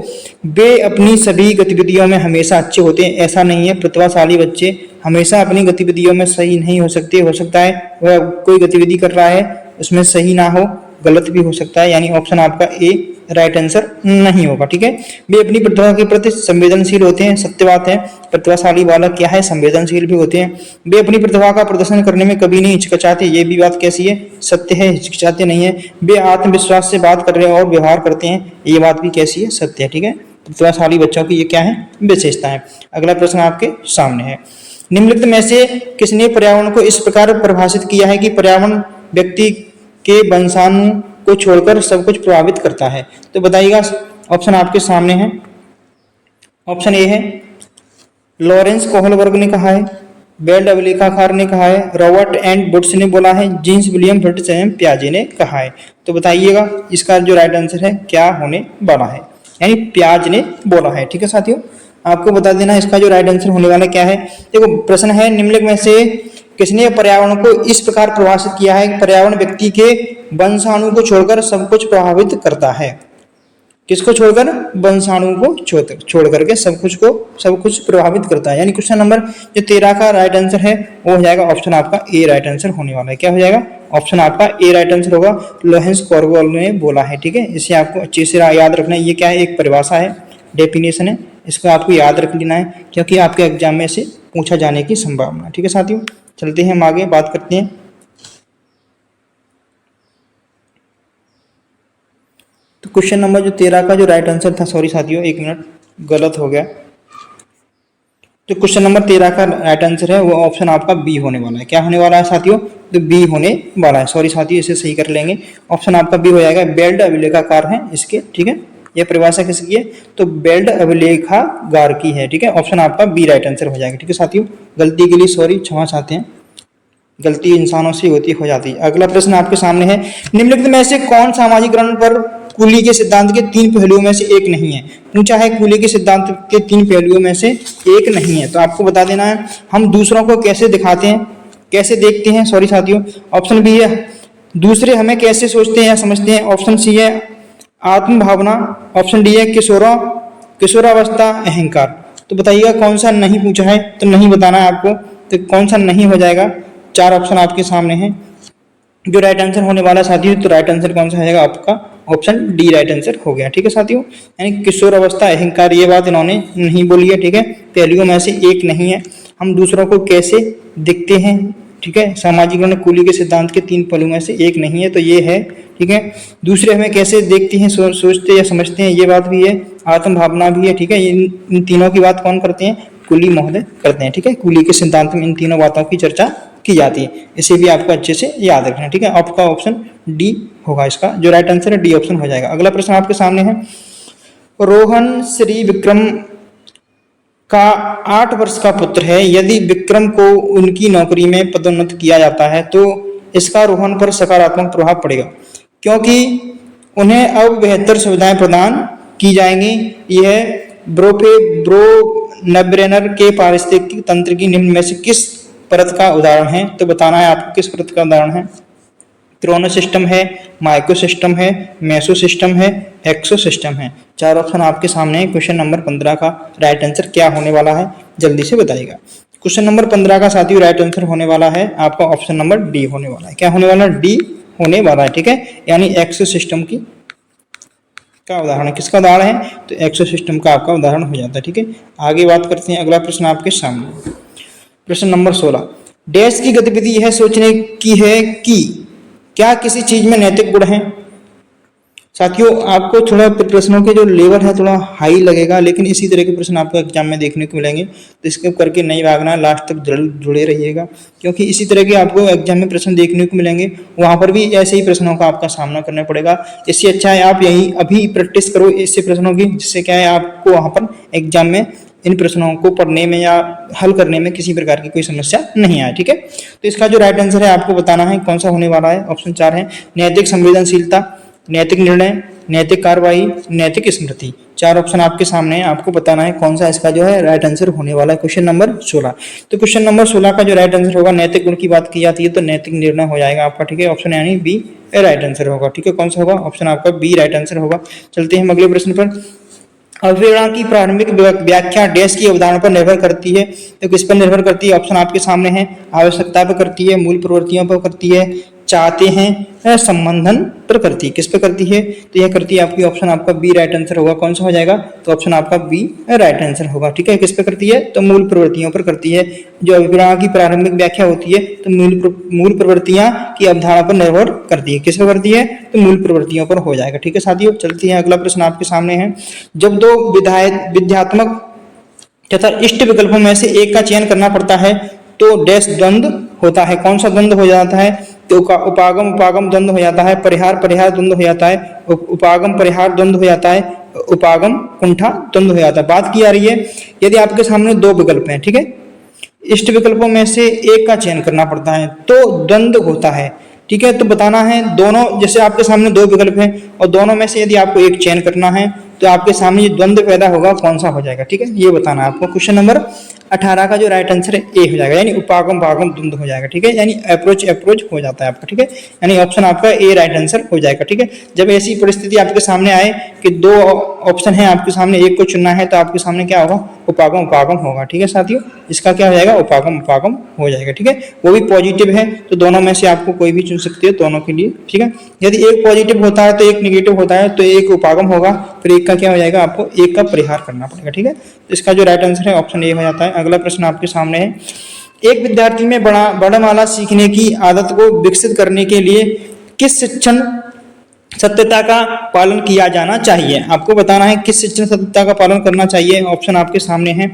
Speaker 1: वे अपनी सभी गतिविधियों में हमेशा अच्छे होते हैं, ऐसा नहीं है। प्रतिभाशाली बच्चे हमेशा अपनी गतिविधियों में सही नहीं हो सकते, हो सकता है वह कोई गतिविधि कर रहा है उसमें सही ना हो, गलत भी हो सकता है, यानी ऑप्शन आपका ए राइट आंसर नहीं होगा। ठीक है, वे अपनी प्रतिभा के प्रति संवेदनशील होते हैं, सत्य बात है। प्रतिभाशाली बालक क्या है, संवेदनशील भी होते हैं। वे अपनी प्रतिभा का प्रदर्शन करने में कभी नहीं हिचकिचाते, ये भी बात कैसी है, सत्य है, हिचकिचाते नहीं है। वे आत्मविश्वास से बात कर रहे हैं और व्यवहार करते हैं, ये बात भी कैसी है, सत्य है। ठीक है, प्रतिभाशाली बच्चों की ये क्या है, विशेषता है। अगला प्रश्न आपके सामने है, निम्नलिखित में से किसने पर्यावरण को इस प्रकार परिभाषित किया है कि पर्यावरण व्यक्ति के वंशाणु को छोड़कर सब कुछ प्रभावित करता है, तो बताइएगा। ऑप्शन आपके सामने है। ऑप्शन ए है लॉरेंस कोहलबर्ग ने कहा है, बेल्ड अभिलेखाकार ने कहा है, रॉबर्ट एंड वुड्स ने बोला है, जीन्स विलियम फ्रिट्ज एवं पियाजे ने कहा है। तो बताइएगा इसका जो राइट आंसर है क्या होने वाला है, यानी पियाज ने बोला है। ठीक है साथियों, आपको बता देना इसका जो राइट आंसर होने वाला क्या है। देखो प्रश्न है, निम्नलिखित में से किसने पर्यावरण को इस प्रकार परिभाषित किया है कि पर्यावरण व्यक्ति के वंशाणु को छोड़कर सब कुछ प्रभावित करता है। किसको छोड़कर, वंशाणु को छोड़ करके सब कुछ प्रभावित करता है। यानी क्वेश्चन नंबर जो 13 का राइट आंसर है वो हो जाएगा ऑप्शन आपका ए राइट आंसर होने वाला है। क्या हो जाएगा, ऑप्शन आपका ए राइट आंसर होगा, लॉरेंस कोहलबर्ग ने बोला है। ठीक है, इसे आपको अच्छे से याद रखना है। ये क्या है, एक परिभाषा है, डेफिनेशन है, इसको आपको याद रख लेना है क्योंकि आपके एग्जाम में से पूछा जाने की संभावना है। ठीक है साथियों, चलते हैं हम आगे बात करते हैं। तो क्वेश्चन नंबर जो 13 का जो राइट आंसर था, सॉरी साथियों एक मिनट गलत हो गया। तो क्वेश्चन नंबर 13 का राइट आंसर है वो ऑप्शन आपका बी होने वाला है। क्या होने वाला है साथियों, तो बी होने वाला है। सॉरी साथियों इसे सही कर लेंगे, ऑप्शन आपका बी हो जाएगा। बेल्ड अभिलेखाकार है इसके। ठीक है, यह परिभाषा किसकी है, तो बेल्ड अभिलेखागार की है। ठीक है, ऑप्शन आपका बी राइट आंसर हो जाएगा। ठीक है साथियों, गलती के लिए सॉरी, क्षमा चाहते हैं, गलती इंसानों से होती हो जाती है। अगला प्रश्न आपके सामने है, निम्नलिखित में से कौन सामाजिकरण पर कूली के सिद्धांत के 3 पहलुओं में से एक नहीं है। पूछा है कूली के सिद्धांत के 3 पहलुओं में से एक नहीं है, तो आपको बता देना है हम दूसरों को कैसे दिखाते हैं, कैसे देखते हैं। सॉरी साथियों, ऑप्शन बी है दूसरे हमें कैसे सोचते हैं या समझते हैं, ऑप्शन सी है आत्म भावना, ऑप्शन डी है किशोरावस्था अहंकार। तो बताइएगा कौन सा नहीं पूछा है, तो नहीं बताना है आपको, तो कौन सा नहीं हो जाएगा। 4 ऑप्शन आपके सामने हैं जो राइट आंसर होने वाला साथियों, तो राइट आंसर कौन सा है आपका, ऑप्शन डी राइट आंसर हो गया। ठीक है साथियों, यानी किशोर अवस्था अहंकार ये बात इन्होंने नहीं बोली है। ठीक है, पहलुओं में से एक नहीं है, हम दूसरों को कैसे दिखते हैं। ठीक है, सामाजिकरण कूली के सिद्धांत के 3 पहलुओं में से एक नहीं है, तो ये है। ठीक है, दूसरे हमें कैसे देखते हैं, सोचते या समझते हैं, ये बात भी है, आत्म भावना भी है। ठीक है, इन तीनों की बात कौन करते हैं, कूली महोदय करते हैं। ठीक है, कूली के सिद्धांत में इन तीनों बातों की चर्चा की जाती है, इसे भी आपको अच्छे से याद रखना है। ठीक है, आपका ऑप्शन डी होगा, इसका जो राइट आंसर है डी ऑप्शन हो जाएगा। अगला प्रश्न आपके सामने है, रोहन श्री विक्रम का 8 वर्ष का पुत्र है, यदि विक्रम को उनकी नौकरी में पदोन्नत किया जाता है तो इसका रोहन पर सकारात्मक प्रभाव पड़ेगा क्योंकि उन्हें अब बेहतर सुविधाएं प्रदान की जाएंगी। यह ब्रो-नेब्रेनर के पारिस्थितिकी तंत्र की निम्न में से किस परत का उदाहरण है, तो बताना है आपको किस परत का उदाहरण है। क्रोनो सिस्टम है, माइक्रो सिस्टम है, मेसो सिस्टम है, एक्सो सिस्टम है। 4 ऑप्शन आपके सामने है। क्वेश्चन नंबर 15 का राइट आंसर क्या होने वाला है, जल्दी से बताइएगा। क्वेश्चन नंबर 15 का साथियों राइट आंसर होने वाला है आपका ऑप्शन नंबर डी होने वाला है। क्या होने वाला है, डी होने वाला है। ठीक है, यानी एक्सो सिस्टम की का उदाहरण, किसका उदाहरण है, तो एक्सो सिस्टम का आपका उदाहरण हो जाता है। ठीक है, आगे बात करते हैं। अगला प्रश्न आपके सामने, प्रश्न नंबर 16, डैश की गतिविधि यह सोचने की है कि क्या किसी चीज में नैतिक गुण है। साथियों आपको थोड़ा प्रश्नों के जो लेवल है थोड़ा हाई लगेगा, लेकिन इसी तरह के प्रश्न आपको एग्जाम में देखने को मिलेंगे, तो स्किप करके नहीं भागना, लास्ट तक जुड़े रहिएगा क्योंकि इसी तरह के आपको एग्जाम में प्रश्न देखने को मिलेंगे, वहां पर भी ऐसे ही प्रश्नों का आपका सामना करना पड़ेगा। इससे अच्छा है आप यही अभी प्रैक्टिस करो ऐसे प्रश्नों की, जिससे क्या है आपको वहां पर एग्जाम में इन प्रश्नों को पढ़ने में या हल करने में किसी प्रकार की कोई समस्या नहीं आए। ठीक है, तो इसका जो राइट आंसर है आपको बताना है कौन सा होने वाला है। ऑप्शन 4 है नैतिक संवेदनशीलता, नैतिक निर्णय, नैतिक कार्रवाई, नैतिक स्मृति। 4 ऑप्शन आपके सामने है, आपको बताना है कौन सा इसका जो है राइट आंसर होने वाला है। क्वेश्चन नंबर 16, तो क्वेश्चन नंबर 16 का जो राइट आंसर होगा, नैतिक गुण की बात की जाती है तो नैतिक निर्णय हो जाएगा आपका। ठीक है, ऑप्शन यानी बी राइट आंसर होगा। ठीक है, कौन सा होगा, ऑप्शन आपका बी राइट आंसर होगा। चलते हैं हम अगले प्रश्न पर। अवधारणा की प्रारंभिक व्याख्या डैश की अवधारणा पर निर्भर करती है, तो किस पर निर्भर करती है, ऑप्शन आपके सामने है, आवश्यकता पर करती है, मूल प्रवृत्तियों पर करती है, चाहते हैं, संबंधन पर करती है, किस पर करती है, तो यह करती है आपकी, ऑप्शन आपका बी राइट आंसर होगा। कौन सा हो जाएगा, तो ऑप्शन आपका बी राइट आंसर होगा। ठीक है, किस पर करती है, तो मूल प्रवृत्तियों पर करती है। जो अभिप्राय की प्रारंभिक व्याख्या होती है तो मूल प्रवृत्तियां की अवधारणा पर निर्भर करती है, किस पर करती है, तो मूल प्रवृत्तियों पर हो जाएगा। ठीक है साथियों, चलते हैं अगला प्रश्न आपके सामने है। जब दो विधायक तथा इष्ट विकल्पों में से एक का चयन करना पड़ता है तो डैश द्वंद्व होता है, कौन सा द्वंद्व हो जाता है, तो उपागम उपागम द्वंद्व हो जाता है, परिहार परिहार द्वंद्व हो जाता है, उपागम परिहार द्वंद्व हो जाता है, उपागम कुंठा द्वंद्व हो जाता है। बात की जा रही है यदि आपके सामने दो विकल्प हैं, ठीक है, इष्ट विकल्पों में से एक का चयन करना पड़ता है तो द्वंद्व होता है। ठीक है, तो बताना है दोनों, जैसे आपके सामने दो विकल्प हैं और दोनों में से यदि आपको एक चयन करना है तो आपके सामने ये द्वंद्व पैदा होगा, कौन सा हो जाएगा। ठीक है, ये बताना है आपको। क्वेश्चन नंबर 18 का जो राइट आंसर है ए हो जाएगा, यानी उपागम उपागम द्वंद्व हो जाएगा। ठीक है, यानी अप्रोच अप्रोच हो जाता है आपका। ठीक है, यानी ऑप्शन आपका ए राइट आंसर हो जाएगा। ठीक है, जब ऐसी परिस्थिति आपके सामने आए कि दो ऑप्शन है आपके सामने, एक को चुनना है तो आपके सामने क्या होगा, उपागम उपागम होगा। ठीक है साथियों, इसका क्या हो जाएगा, उपागम उपागम हो जाएगा। ठीक है, वो भी पॉजिटिव है तो दोनों में से आपको कोई भी चुन सकते हो दोनों के लिए। ठीक है, यदि एक पॉजिटिव होता है तो एक निगेटिव होता है तो एक उपागम होगा, फिर एक का क्या हो जाएगा, आपको एक का परिहार करना पड़ेगा। ठीक है, तो इसका जो राइट आंसर है ऑप्शन ए हो जाता है। अगला प्रश्न आपके सामने है। एक विद्यार्थी में वर्णमाला सीखने की आदत को विकसित करने के लिए किस शिक्षण सत्यता का पालन किया जाना चाहिए, आपको बताना है किस शिक्षण सत्यता का पालन करना चाहिए। ऑप्शन आपके सामने है,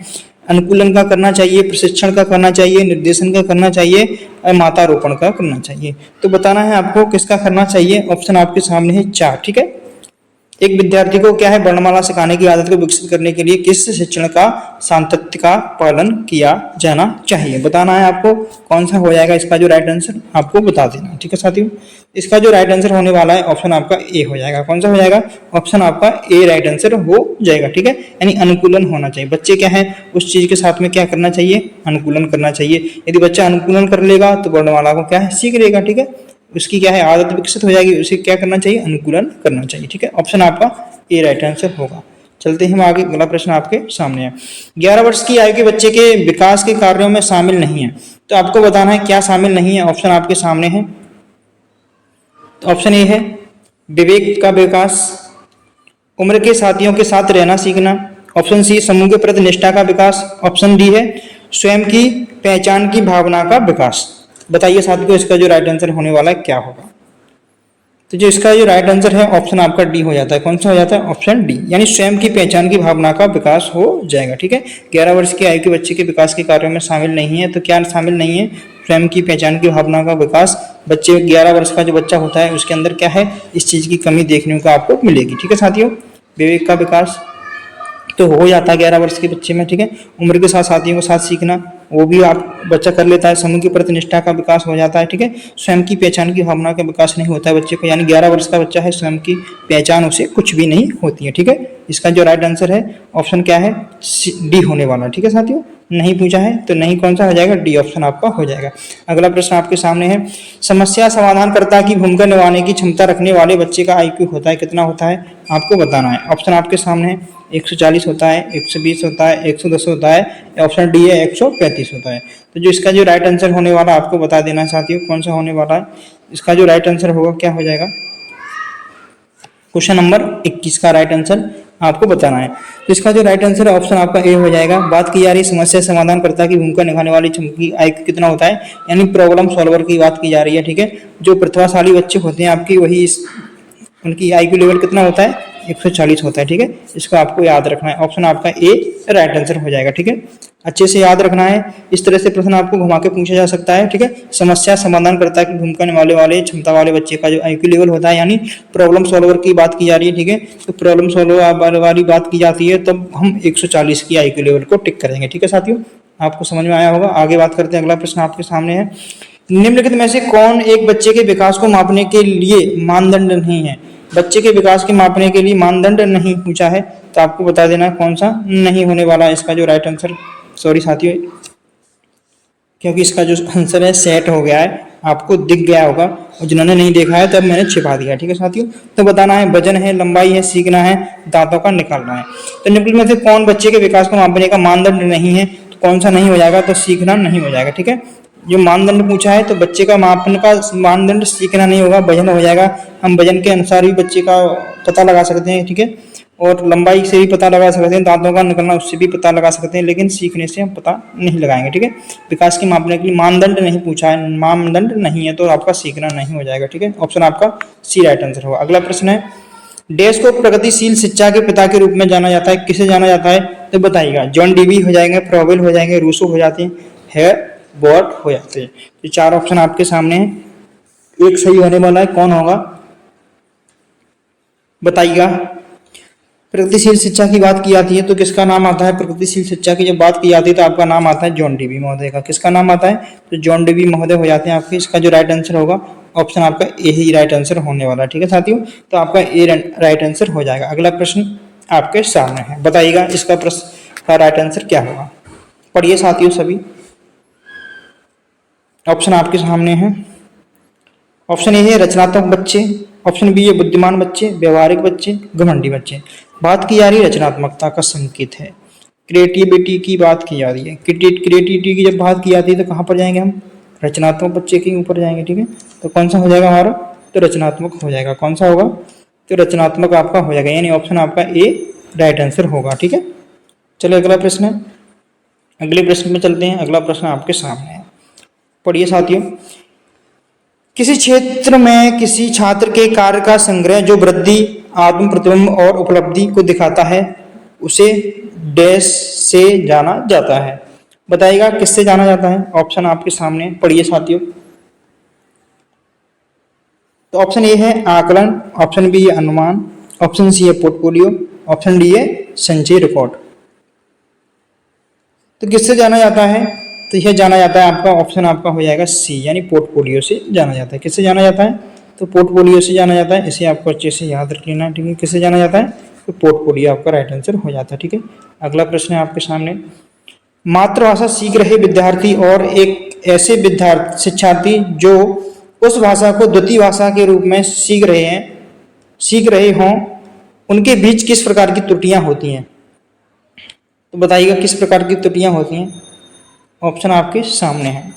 Speaker 1: अनुकूलन का करना चाहिए, प्रशिक्षण का करना चाहिए, निर्देशन का करना चाहिए, मातारोपण का करना चाहिए। तो बताना है आपको किसका करना चाहिए, ऑप्शन आपके सामने है 4। ठीक है, एक विद्यार्थी को क्या है, वर्णमाला सिखाने की आदत को विकसित करने के लिए किस शिक्षण का सातत्य का पालन किया जाना चाहिए, बताना है आपको कौन सा हो जाएगा। इसका जो राइट आंसर आपको बता देना। ठीक है साथियों, इसका जो राइट आंसर होने वाला है ऑप्शन आपका ए हो जाएगा। कौन सा हो जाएगा, ऑप्शन आपका ए राइट आंसर हो जाएगा। ठीक है, यानी अनुकूलन होना चाहिए, बच्चे क्या है उस चीज के साथ में क्या करना चाहिए, अनुकूलन करना चाहिए। यदि बच्चा अनुकूलन कर लेगा तो वर्णमाला को क्या है, सीख लेगा। ठीक है, उसकी क्या है, आदत विकसित हो जाएगी, उसे क्या करना चाहिए, अनुकूलन करना चाहिए। ठीक है, ऑप्शन आपका ए राइट आंसर होगा। चलते हैं हम आगे, अगला प्रश्न आपके सामने है। 11 वर्ष की आयु के बच्चे के विकास के कार्यों में शामिल नहीं है, तो आपको बताना है क्या शामिल नहीं है। ऑप्शन आपके सामने है, ऑप्शन ए है विवेक का विकास, उम्र के साथियों के साथ रहना सीखना, ऑप्शन सी समूह के प्रति निष्ठा का विकास, ऑप्शन डी है स्वयं की पहचान की भावना का विकास। बताइए साथियों इसका जो राइट आंसर होने वाला है क्या होगा। तो जो इसका जो राइट आंसर है ऑप्शन आपका डी हो जाता है। कौन सा हो जाता है, ऑप्शन डी, यानी स्वयं की पहचान की भावना का विकास हो जाएगा। ठीक है, 11 वर्ष की आयु के बच्चे के विकास के कार्यों में शामिल नहीं है, तो क्या शामिल नहीं है, स्वयं की पहचान की भावना का विकास। बच्चे 11 वर्ष का जो बच्चा होता है उसके अंदर क्या है, इस चीज की कमी देखने को आपको मिलेगी। ठीक है साथियों, विवेक का विकास तो हो जाता है 11 वर्ष के बच्चे में। ठीक है, उम्र के साथ साथियों के साथ सीखना वो भी आप बच्चा कर लेता है, समूह की प्रति निष्ठा का विकास हो जाता है। ठीक है, स्वयं की पहचान की भावना का विकास नहीं होता है बच्चे को, यानी 11 वर्ष का बच्चा है स्वयं की पहचान उसे कुछ भी नहीं होती है। ठीक है, इसका जो राइट आंसर है ऑप्शन क्या है, डी होने वाला। ठीक है साथियों, नहीं पूछा है तो नहीं, कौन सा हो जाएगा, डी ऑप्शन आपका हो जाएगा। अगला प्रश्न आपके सामने है। समस्या समाधानकर्ता की भूमिका निभाने की क्षमता रखने वाले बच्चे का IQ होता है, कितना होता है, आपको बताना है। ऑप्शन आपके सामने है, 140 होता है, 120 होता है, 110 होता है, ऑप्शन डी है 135 होता है। तो जो इसका जो राइट आंसर होने वाला आपको बता देना साथियों कौन सा होने वाला है। इसका जो राइट आंसर होगा क्या हो जाएगा, क्वेश्चन नंबर 21 का राइट आंसर आपको बताना है। तो इसका जो राइट आंसर है ऑप्शन आपका ए हो जाएगा। बात की जा रही समस्या समाधानकर्ता की भूमिका निभाने वाली क्षमता की IQ कितना होता है, यानी प्रॉब्लम सॉल्वर की बात की जा रही है। ठीक है, जो प्रतिभाशाली बच्चे होते हैं आपकी वही उनकी IQ लेवल कितना होता है, 140 होता है। ठीक है, इसको आपको याद रखना है। ऑप्शन आपका ए राइट आंसर हो जाएगा। ठीक है, अच्छे से याद रखना है। इस तरह से प्रश्न आपको घुमा के पूछा जा सकता है। ठीक है, समस्या समाधानकर्ता की भूमिका निभाने वाले क्षमता वाले बच्चे का जो IQ लेवल होता है, यानी प्रॉब्लम सॉल्वर की बात की जा रही है। ठीक है, तो प्रॉब्लम सॉल्वर वाली बात की जाती है तब हम 140 की IQ लेवल को टिक करेंगे। ठीक है साथियों, आपको समझ में आया होगा। आगे बात करते हैं, अगला प्रश्न आपके सामने है। निम्नलिखित में से कौन एक बच्चे के विकास को मापने के लिए मानदंड नहीं है? बच्चे के विकास के मापने के लिए मानदंड नहीं पूछा है, तो आपको बता देना कौन सा नहीं होने वाला है इसका जो राइट आंसर। सॉरी साथियों, क्योंकि इसका जो आंसर है सेट हो गया है, आपको दिख गया होगा, और जिन्होंने नहीं देखा है तब मैंने छिपा दिया। ठीक है साथियों, तो बताना है वजन है, लंबाई है, सीखना है, दांतों का निकालना है। तो निम्नलिखित में से कौन बच्चे के विकास को मापने का मानदंड नहीं है? तो कौन सा नहीं हो जाएगा? तो सीखना नहीं हो जाएगा। ठीक है, जो मानदंड पूछा है तो बच्चे का मापन का मानदंड सीखना नहीं होगा, वजन हो जाएगा। हम वजन के अनुसार भी बच्चे का पता लगा सकते हैं। ठीक है, और लंबाई से भी पता लगा सकते हैं, दांतों का निकलना उससे भी पता लगा सकते हैं, लेकिन सीखने से हम पता नहीं लगाएंगे। ठीक है, विकास की मापने के लिए मानदंड नहीं पूछा है, मानदंड नहीं है, तो आपका सीखना नहीं हो जाएगा। ठीक है, ऑप्शन आपका सी राइट आंसर होगा। अगला प्रश्न है, देश को प्रगतिशील शिक्षा के पिता के रूप में जाना जाता है, किसे जाना जाता है? तो बताइएगा। जॉन डीवी हो जाएंगे, फ्रॉवेल हो जाएंगे, रूसो हो जाते हैं, बॉट हो जाते हैं। ये चार ऑप्शन आपके सामने है, एक सही होने वाला है, कौन होगा बताइएगा। प्रगतिशील शिक्षा की बात की जाती है तो किसका नाम आता है? प्रगतिशील शिक्षा की जब बात की जाती है तो आपका नाम आता है जॉन डीवी महोदय का। किसका नाम आता है? तो जॉन डीवी महोदय हो जाते हैं आपके। इसका जो राइट आंसर होगा ऑप्शन आपका ए ही राइट आंसर होने वाला है। ठीक है साथियों, तो आपका ए राइट आंसर हो जाएगा। अगला प्रश्न आपके सामने है, बताइएगा इसका प्रश्न का राइट आंसर क्या होगा। पढ़िए साथियों सभी, ऑप्शन आपके सामने है। ऑप्शन ए है रचनात्मक बच्चे, ऑप्शन बी है बुद्धिमान बच्चे, व्यवहारिक बच्चे, घमंडी बच्चे। बात की जा रही है रचनात्मकता का संकेत है, क्रिएटिविटी की बात की जा रही है। क्रिएटिविटी की जब बात की जाती है तो कहाँ पर जाएंगे हम? रचनात्मक बच्चे के ऊपर जाएंगे। ठीक है, तो कौन सा हो जाएगा हमारा? तो रचनात्मक हो जाएगा। कौन सा होगा? तो रचनात्मक आपका हो जाएगा, यानी ऑप्शन आपका ए राइट आंसर होगा। ठीक है, चलो अगला प्रश्न है, अगले प्रश्न में चलते हैं। अगला प्रश्न आपके सामने है, पढ़िए साथियों। किसी क्षेत्र में किसी छात्र के कार्य का संग्रह जो वृद्धि, आत्म प्रतिबिंब और उपलब्धि को दिखाता है, उसे डैश से जाना जाता है। बताइएगा किससे जाना जाता है? ऑप्शन आपके सामने, पढ़िए साथियों। तो ऑप्शन ए है आकलन, ऑप्शन बी है अनुमान, ऑप्शन सी है पोर्टफोलियो, ऑप्शन डी है संचय रिकॉर्ड। तो किससे जाना जाता है? तो यह जाना जाता है आपका, ऑप्शन आपका हो जाएगा सी, यानी पोर्टफोलियो से जाना जाता है। किससे जाना जाता है? तो पोर्टफोलियो से जाना जाता है। इसे आपको अच्छे से याद रख लेना है। ठीक है, किससे जाना जाता है? तो पोर्टफोलियो आपका राइट आंसर हो जाता है। ठीक है, अगला प्रश्न है आपके सामने। मातृभाषा सीख रहे विद्यार्थी और एक ऐसे विद्यार्थी शिक्षार्थी जो उस भाषा को द्वितीय भाषा के रूप में सीख रहे हों, उनके बीच किस प्रकार की त्रुटियां होती हैं? तो बताइएगा किस प्रकार की त्रुटियां होती हैं। ऑप्शन आपके सामने है।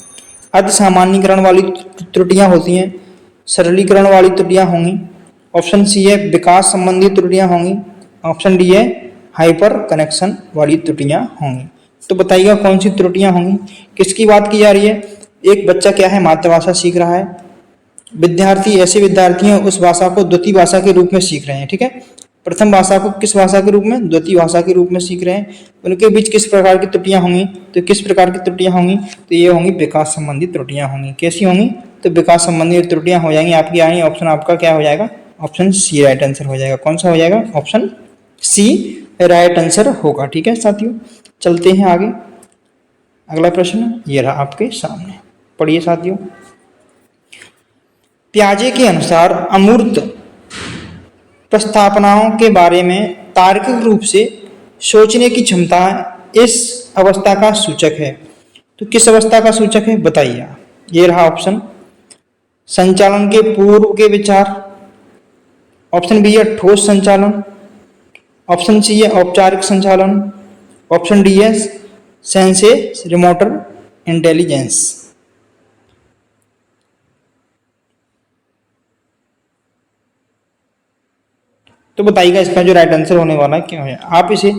Speaker 1: अर्ध सामान्यीकरण वाली त्रुटियां होती हैं, सरलीकरण वाली त्रुटियां होंगी, ऑप्शन सी है विकास संबंधी त्रुटियां होंगी, ऑप्शन डी है हाइपर कनेक्शन वाली त्रुटियां होंगी। तो बताइएगा कौन सी त्रुटियां होंगी, किसकी बात की जा रही है? एक बच्चा क्या है? मातृभाषा सीख रहा है। विद्यार्थी, ऐसे विद्यार्थी हैं उस भाषा को द्वितीय भाषा के रूप में सीख रहे हैं। ठीक है, प्रथम भाषा को किस भाषा के रूप में? द्वितीय भाषा के रूप में सीख रहे हैं। उनके बीच किस प्रकार की त्रुटियां होंगी? तो किस प्रकार की त्रुटियां होंगी? तो ये होंगी विकास संबंधी त्रुटियां होंगी। कैसी होंगी? तो विकास संबंधी त्रुटियां हो जाएंगी आपकी, यानी ऑप्शन आपका क्या हो जाएगा? ऑप्शन सी राइट आंसर हो जाएगा। कौन सा हो जाएगा? ऑप्शन सी राइट आंसर होगा। ठीक है साथियों, चलते हैं आगे। अगला प्रश्न ये रहा आपके सामने, पढ़िए साथियों। पियाजे के अनुसार अमूर्त प्रस्थापनाओं के बारे में तार्किक रूप से सोचने की क्षमता इस अवस्था का सूचक है। तो किस अवस्था का सूचक है बताइए। ये रहा ऑप्शन, संचालन के पूर्व के विचार, ऑप्शन बी है ठोस संचालन, ऑप्शन सी है औपचारिक संचालन, ऑप्शन डी है सेंसेस मोटर इंटेलिजेंस। तो बताइएगा इसका जो राइट आंसर होने वाला है क्या है। आप इसे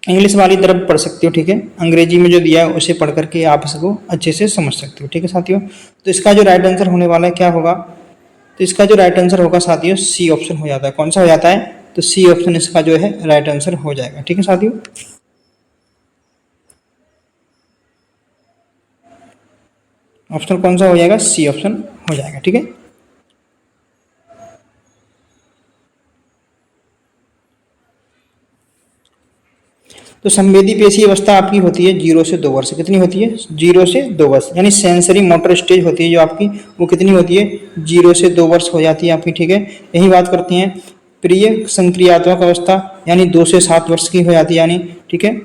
Speaker 1: इंग्लिश वाली तरफ पढ़ सकते हो। ठीक है, अंग्रेजी में जो दिया है उसे पढ़ करके आप इसको अच्छे से समझ सकते हो। ठीक है साथियों, तो इसका जो राइट आंसर होने वाला है क्या होगा? तो इसका जो राइट आंसर होगा साथियों सी ऑप्शन हो जाता है। कौन सा हो जाता है? तो सी ऑप्शन इसका जो है राइट आंसर हो जाएगा। ठीक है साथियों, ऑप्शन कौन सा हो जाएगा? सी ऑप्शन हो जाएगा। ठीक है, तो संवेदी पेशी अवस्था आपकी होती है 0 से 2 वर्ष। कितनी होती है? 0 से 2 वर्ष, यानी सेंसरी मोटर स्टेज होती है जो आपकी, वो कितनी होती है? 0 से 2 वर्ष हो जाती है आपकी। ठीक है, यही बात करते हैं। प्रिय संक्रियात्मक अवस्था यानी 2 से 7 वर्ष की हो जाती है, यानी ठीक है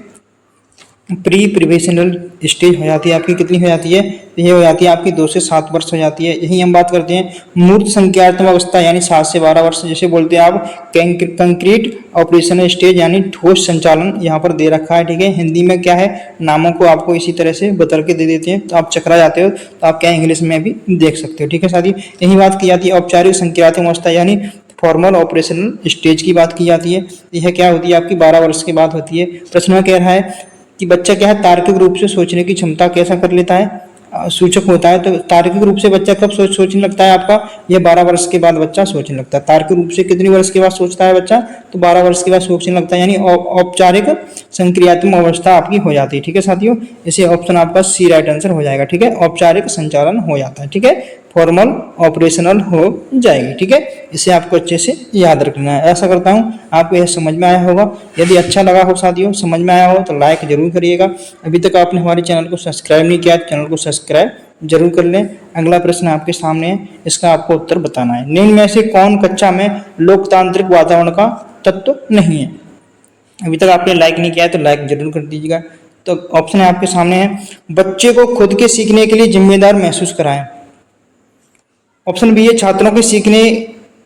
Speaker 1: प्री प्रिवेशनल स्टेज हो जाती है आपकी। कितनी हो जाती है? ये हो जाती है आपकी 2 से 7 वर्ष हो जाती है। यही हम बात करते हैं मूर्त संक्रियात्मक अवस्था यानी 7 से 12 वर्ष, जैसे बोलते हैं आप कंक्रीट ऑपरेशनल स्टेज यानी ठोस संचालन यहाँ पर दे रखा है। ठीक है, हिंदी में क्या है, नामों को आपको इसी तरह से बदल के दे देते हैं, तो आप चकरा जाते हो, तो आप क्या इंग्लिश में भी देख सकते हो। ठीक है साथी, यही बात की जाती है औपचारिक संक्रियात्मक अवस्था यानी फॉर्मल ऑपरेशनल स्टेज की बात की जाती है। यह क्या होती है आपकी? 12 वर्ष के बाद होती है। प्रश्न में कह रहा है कि बच्चा क्या है तार्किक रूप से सोचने की क्षमता कैसा कर लेता है, सूचक होता है। तो तार्किक रूप से बच्चा कब सोचने लगता है आपका? यह 12 वर्ष के बाद बच्चा सोचने लगता है। तार्किक रूप से कितनी वर्ष के बाद सोचता है बच्चा? तो 12 वर्ष के बाद सोचने लगता है, यानी औपचारिक संक्रियात्मक अवस्था आपकी हो जाती है। ठीक है साथियों, इसे ऑप्शन आपका सी राइट आंसर हो जाएगा। ठीक है, औपचारिक संचालन हो जाता है। ठीक है, फॉर्मल ऑपरेशनल हो जाएगी। ठीक है, इसे आपको अच्छे से याद रखना है। ऐसा करता हूँ आपको यह समझ में आया होगा। यदि अच्छा लगा हो साथियों, समझ में आया हो, तो लाइक जरूर करिएगा। अभी तक आपने हमारे चैनल को सब्सक्राइब नहीं किया, चैनल को सब्सक्राइब जरूर कर लें। अगला प्रश्न आपके सामने है, इसका आपको उत्तर बताना है। निम्न में से कौन कक्षा में लोकतांत्रिक वातावरण का तत्व नहीं है? अभी तक आपने लाइक नहीं किया है तो लाइक जरूर कर दीजिएगा। तो ऑप्शन है आपके सामने है, बच्चे को खुद के सीखने के लिए जिम्मेदार महसूस कराएं। ऑप्शन बी है, छात्रों के सीखने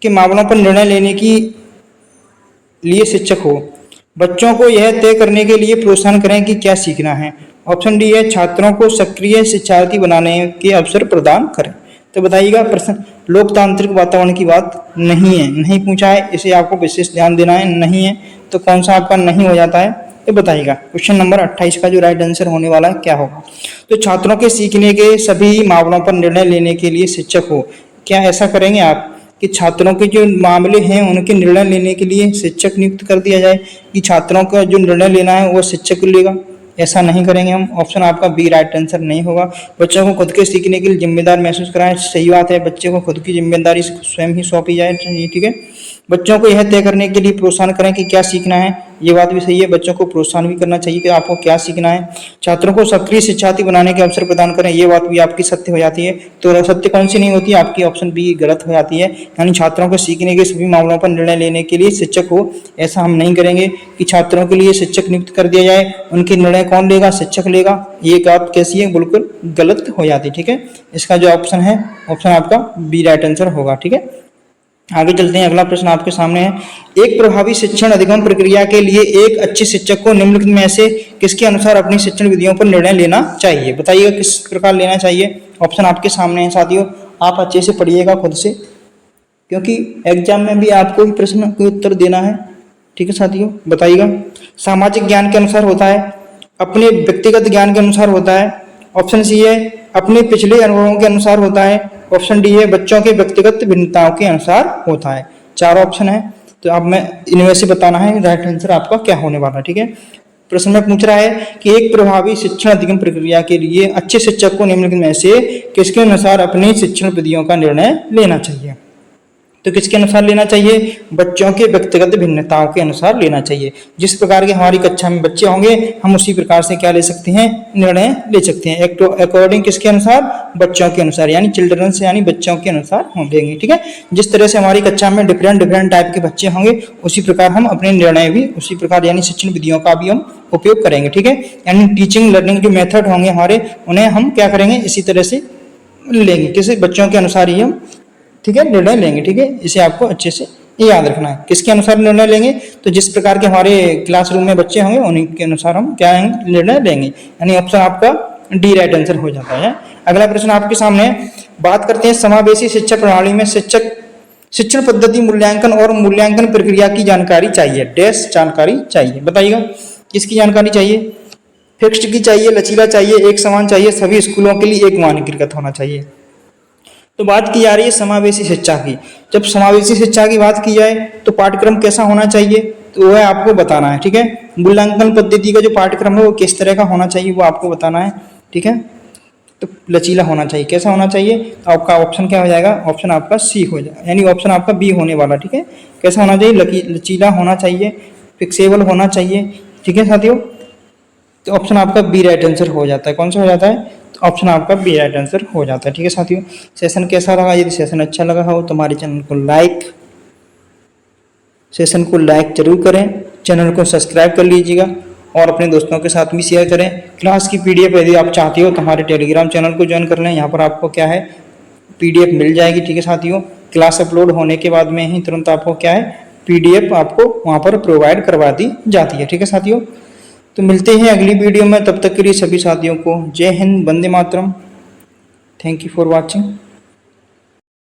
Speaker 1: के मामलों पर निर्णय लेने की लिए शिक्षक हो। बच्चों को यह तय करने के लिए प्रोत्साहन करें कि क्या सीखना है। ऑप्शन डी है, छात्रों को सक्रिय शिक्षार्थी बनाने के अवसर प्रदान करें। तो बताइएगा, प्रश्न लोकतांत्रिक वातावरण की बात नहीं है, नहीं पूछा है, इसे आपको विशेष ध्यान देना है, नहीं है। तो कौन सा आपका नहीं हो जाता है, ये बताइएगा। क्वेश्चन नंबर 28 का जो राइट आंसर होने वाला है क्या होगा? तो छात्रों के सीखने के सभी मामलों पर निर्णय लेने के लिए शिक्षक हो। क्या ऐसा करेंगे आप कि छात्रों के जो मामले हैं उनके निर्णय लेने के लिए शिक्षक नियुक्त कर दिया जाए, कि छात्रों का जो निर्णय लेना है वो शिक्षक लेगा? ऐसा नहीं करेंगे हम। ऑप्शन आपका बी राइट आंसर नहीं होगा। बच्चों को खुद के सीखने के लिए जिम्मेदार महसूस कराएं, सही बात है, बच्चे को खुद की जिम्मेदारी स्वयं ही सौंपी जाए। ठीक है, बच्चों को यह तय करने के लिए प्रोत्साहन करें कि क्या सीखना है, ये बात भी सही है, बच्चों को प्रोत्साहन भी करना चाहिए कि आपको क्या सीखना है। छात्रों को सक्रिय शिक्षार्थी बनाने के अवसर प्रदान करें, ये बात भी आपकी सत्य हो जाती है। तो सत्य कौन सी नहीं होती? आपकी ऑप्शन बी गलत हो जाती है, यानी छात्रों को सीखने के सभी मामलों पर निर्णय लेने के लिए शिक्षक हो। ऐसा हम नहीं करेंगे कि छात्रों के लिए शिक्षक नियुक्त कर दिया जाए, उनके निर्णय कौन लेगा? शिक्षक लेगा। ये बात कैसी है? बिल्कुल गलत हो जाती है। ठीक है, इसका जो ऑप्शन है, ऑप्शन आपका बी राइट आंसर होगा। ठीक है, आगे चलते हैं। अगला प्रश्न आपके सामने है, एक प्रभावी शिक्षण अधिगम प्रक्रिया के लिए एक अच्छे शिक्षक को निम्नलिखित में से किसके अनुसार अपनी शिक्षण विधियों पर निर्णय लेना चाहिए? बताइएगा किस प्रकार लेना चाहिए। ऑप्शन आपके सामने है साथियों, आप अच्छे से पढ़िएगा खुद से, क्योंकि एग्जाम में भी आपको ही प्रश्न का उत्तर देना है। ठीक है साथियों, बताइएगा। सामाजिक ज्ञान के अनुसार होता है, अपने व्यक्तिगत ज्ञान के अनुसार होता है। ऑप्शन सी है, अपने पिछले अनुभवों के अनुसार होता है। ऑप्शन डी है, बच्चों के व्यक्तिगत भिन्नताओं के अनुसार होता है। 4 ऑप्शन है, तो अब मैं इनमें से बताना है राइट आंसर आपका क्या होने वाला है। ठीक है, प्रश्न में पूछ रहा है कि एक प्रभावी शिक्षण अधिगम प्रक्रिया के लिए अच्छे शिक्षक को निम्नलिखित में से किसके अनुसार अपनी शिक्षण विधियों का निर्णय लेना चाहिए? तो किसके अनुसार लेना चाहिए? बच्चों के व्यक्तिगत भिन्नताओं के अनुसार लेना चाहिए। जिस प्रकार के हमारी कक्षा में बच्चे होंगे, हम उसी प्रकार से क्या ले सकते हैं? निर्णय ले सकते हैं। एक तो अकॉर्डिंग किसके अनुसार? बच्चों के अनुसार, यानी चिल्ड्रन से, यानी बच्चों के अनुसार हम लेंगे। ठीक है, जिस तरह से हमारी कक्षा में डिफरेंट टाइप के बच्चे होंगे, उसी प्रकार हम अपने निर्णय भी उसी प्रकार, यानी शिक्षण विधियों का भी हम उपयोग करेंगे। ठीक है, यानी टीचिंग लर्निंग जो मेथड होंगे हमारे, उन्हें हम क्या करेंगे? इसी तरह से लेंगे, किसी बच्चों के अनुसार ही हम ठीक है निर्णय लेंगे। ठीक है, इसे आपको अच्छे से याद रखना है, किसके अनुसार निर्णय लेंगे? तो जिस प्रकार के हमारे क्लासरूम में बच्चे होंगे उन्हीं के अनुसार हम क्या निर्णय लेंगे, यानी ऑप्शन आपका डी राइट आंसर हो जाता है। अगला प्रश्न आपके सामने, बात करते हैं समावेशी शिक्षा प्रणाली में शिक्षण पद्धति मूल्यांकन और मूल्यांकन प्रक्रिया की जानकारी चाहिए। डैश जानकारी चाहिए, बताइएगा किसकी जानकारी चाहिए? फिक्स्ड की चाहिए, लचीला चाहिए, एक समान चाहिए, सभी स्कूलों के लिए एक मानकीकृत होना चाहिए। तो बात की जा रही है समावेशी शिक्षा की। जब समावेशी शिक्षा की बात की जाए तो पाठ्यक्रम कैसा होना चाहिए, तो वह आपको बताना है, ठीक है। मूल्यांकन पद्धति का जो पाठ्यक्रम है वो किस तरह का होना चाहिए वो आपको बताना है, ठीक है। तो लचीला होना चाहिए, कैसा होना चाहिए, तो आपका ऑप्शन क्या हो जाएगा, ऑप्शन आपका सी हो जाएगा, यानी ऑप्शन आपका बी होने वाला, ठीक है। कैसा होना चाहिए, लचीला होना चाहिए, फिक्सेबल होना चाहिए, ठीक है साथियों। तो ऑप्शन आपका बी राइट आंसर हो जाता है। कौन सा हो जाता है, तो ऑप्शन आपका बी राइट आंसर हो जाता है, ठीक है साथियों। सेशन कैसा लगा, यदि सेशन अच्छा लगा हो तो हमारे सेशन को लाइक जरूर करें, चैनल को सब्सक्राइब कर लीजिएगा और अपने दोस्तों के साथ भी शेयर करें। क्लास की पीडीएफ यदि आप चाहते हो तो हमारे टेलीग्राम चैनल को ज्वाइन कर लें, यहाँ पर आपको क्या है पीडीएफ मिल जाएगी, ठीक है साथियों। क्लास अपलोड होने के बाद में ही तुरंत आपको क्या है पीडीएफ आपको वहाँ पर प्रोवाइड करवा दी जाती है, ठीक है साथियों। तो मिलते हैं अगली वीडियो में, तब तक के लिए सभी साथियों को जय हिंद, वंदे मातरम। Thank you for watching.